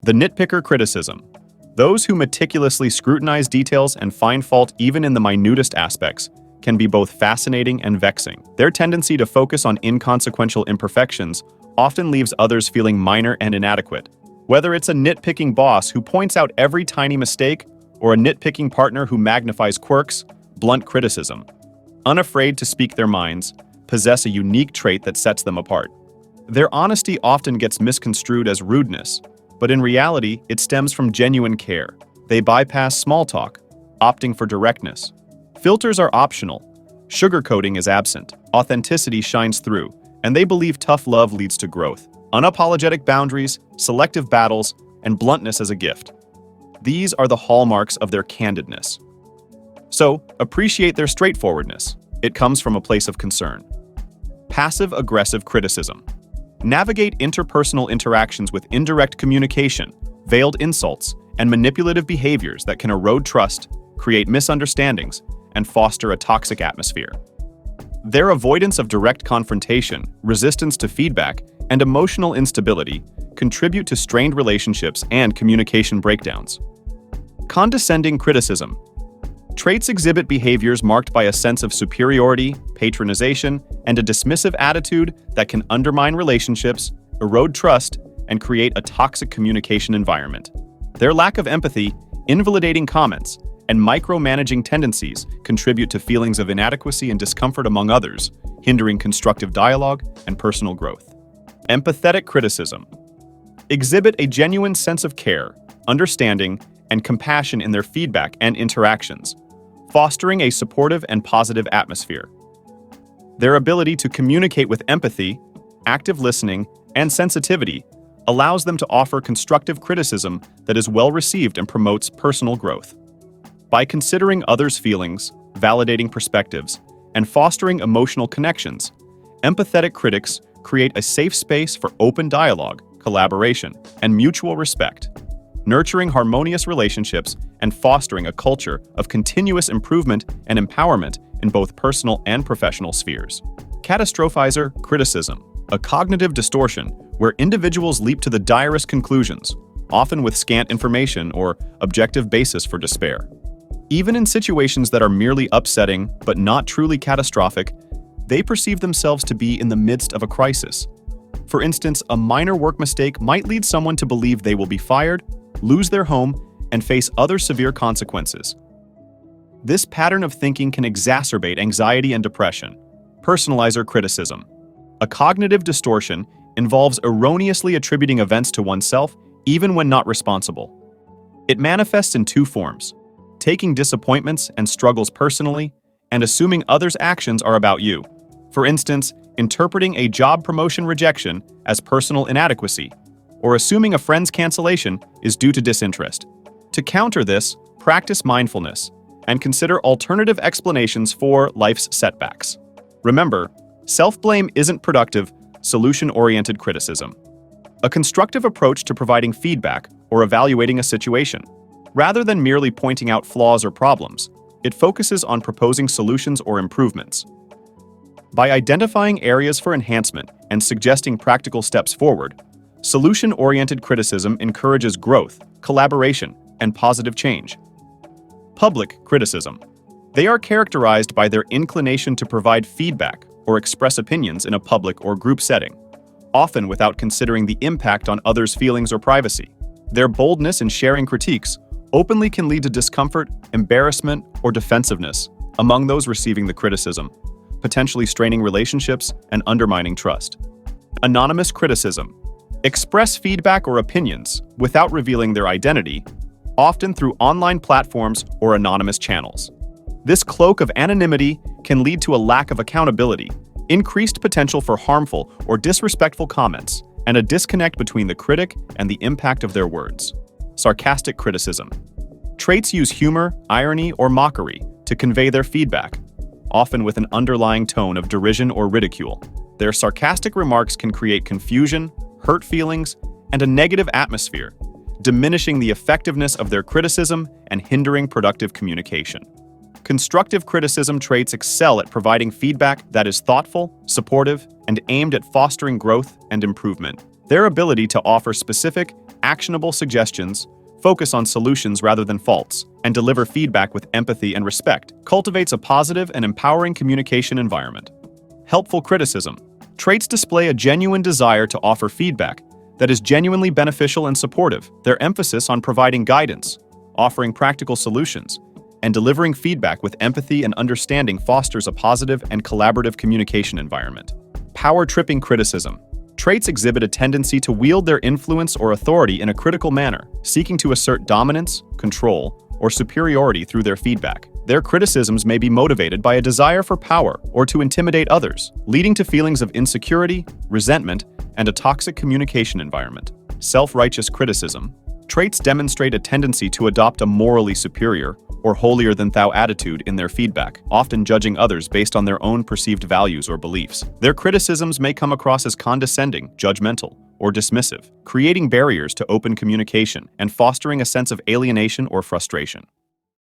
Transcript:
The nitpicker criticism. Those who meticulously scrutinize details and find fault even in the minutest aspects can be both fascinating and vexing. Their tendency to focus on inconsequential imperfections often leaves others feeling minor and inadequate. Whether it's a nitpicking boss who points out every tiny mistake or a nitpicking partner who magnifies quirks, blunt criticism, unafraid to speak their minds, possess a unique trait that sets them apart. Their honesty often gets misconstrued as rudeness, but in reality, it stems from genuine care. They bypass small talk, opting for directness. Filters are optional. Sugarcoating is absent. Authenticity shines through, and they believe tough love leads to growth. Unapologetic boundaries, selective battles, and bluntness as a gift. These are the hallmarks of their candidness. So, appreciate their straightforwardness. It comes from a place of concern. Passive-aggressive criticism. Navigate interpersonal interactions with indirect communication, veiled insults, and manipulative behaviors that can erode trust, create misunderstandings, and foster a toxic atmosphere. Their avoidance of direct confrontation, resistance to feedback, and emotional instability contribute to strained relationships and communication breakdowns. Condescending criticism. Traits exhibit behaviors marked by a sense of superiority, patronization, and a dismissive attitude that can undermine relationships, erode trust, and create a toxic communication environment. Their lack of empathy, invalidating comments, and micromanaging tendencies contribute to feelings of inadequacy and discomfort among others, hindering constructive dialogue and personal growth. Empathetic criticism. Exhibit a genuine sense of care, understanding, and compassion in their feedback and interactions, fostering a supportive and positive atmosphere. Their ability to communicate with empathy, active listening, and sensitivity allows them to offer constructive criticism that is well received and promotes personal growth. By considering others' feelings, validating perspectives, and fostering emotional connections, empathetic critics create a safe space for open dialogue, collaboration, and mutual respect, nurturing harmonious relationships and fostering a culture of continuous improvement and empowerment in both personal and professional spheres. Catastrophizer criticism, a cognitive distortion where individuals leap to the direst conclusions, often with scant information or objective basis for despair. Even in situations that are merely upsetting but not truly catastrophic, they perceive themselves to be in the midst of a crisis. For instance, a minor work mistake might lead someone to believe they will be fired, lose their home, and face other severe consequences. This pattern of thinking can exacerbate anxiety and depression. Personalizer criticism. A cognitive distortion involves erroneously attributing events to oneself even when not responsible. It manifests in two forms: taking disappointments and struggles personally, and assuming others' actions are about you. For instance, interpreting a job promotion rejection as personal inadequacy, or assuming a friend's cancellation is due to disinterest. To counter this, practice mindfulness and consider alternative explanations for life's setbacks. Remember, self-blame isn't productive, solution-oriented criticism. A constructive approach to providing feedback or evaluating a situation. Rather than merely pointing out flaws or problems, it focuses on proposing solutions or improvements. By identifying areas for enhancement and suggesting practical steps forward, solution-oriented criticism encourages growth, collaboration, and positive change. Public criticism. They are characterized by their inclination to provide feedback or express opinions in a public or group setting, often without considering the impact on others' feelings or privacy. Their boldness in sharing critiques openly can lead to discomfort, embarrassment, or defensiveness among those receiving the criticism, potentially straining relationships and undermining trust. Anonymous criticism. Express feedback or opinions without revealing their identity, often through online platforms or anonymous channels. This cloak of anonymity can lead to a lack of accountability, increased potential for harmful or disrespectful comments, and a disconnect between the critic and the impact of their words. Sarcastic criticism. Traits use humor, irony, or mockery to convey their feedback, often with an underlying tone of derision or ridicule. Their sarcastic remarks can create confusion, hurt feelings, and a negative atmosphere, diminishing the effectiveness of their criticism and hindering productive communication. Constructive criticism traits excel at providing feedback that is thoughtful, supportive, and aimed at fostering growth and improvement. Their ability to offer specific, actionable suggestions, focus on solutions rather than faults, and deliver feedback with empathy and respect cultivates a positive and empowering communication environment. Helpful criticism. Traits display a genuine desire to offer feedback that is genuinely beneficial and supportive. Their emphasis on providing guidance, offering practical solutions, and delivering feedback with empathy and understanding fosters a positive and collaborative communication environment. Power-tripping criticism. Traits exhibit a tendency to wield their influence or authority in a critical manner, seeking to assert dominance, control, or superiority through their feedback. Their criticisms may be motivated by a desire for power or to intimidate others, leading to feelings of insecurity, resentment, and a toxic communication environment. Self-righteous criticism. Traits demonstrate a tendency to adopt a morally superior or holier-than-thou attitude in their feedback, often judging others based on their own perceived values or beliefs. Their criticisms may come across as condescending, judgmental, or dismissive, creating barriers to open communication and fostering a sense of alienation or frustration.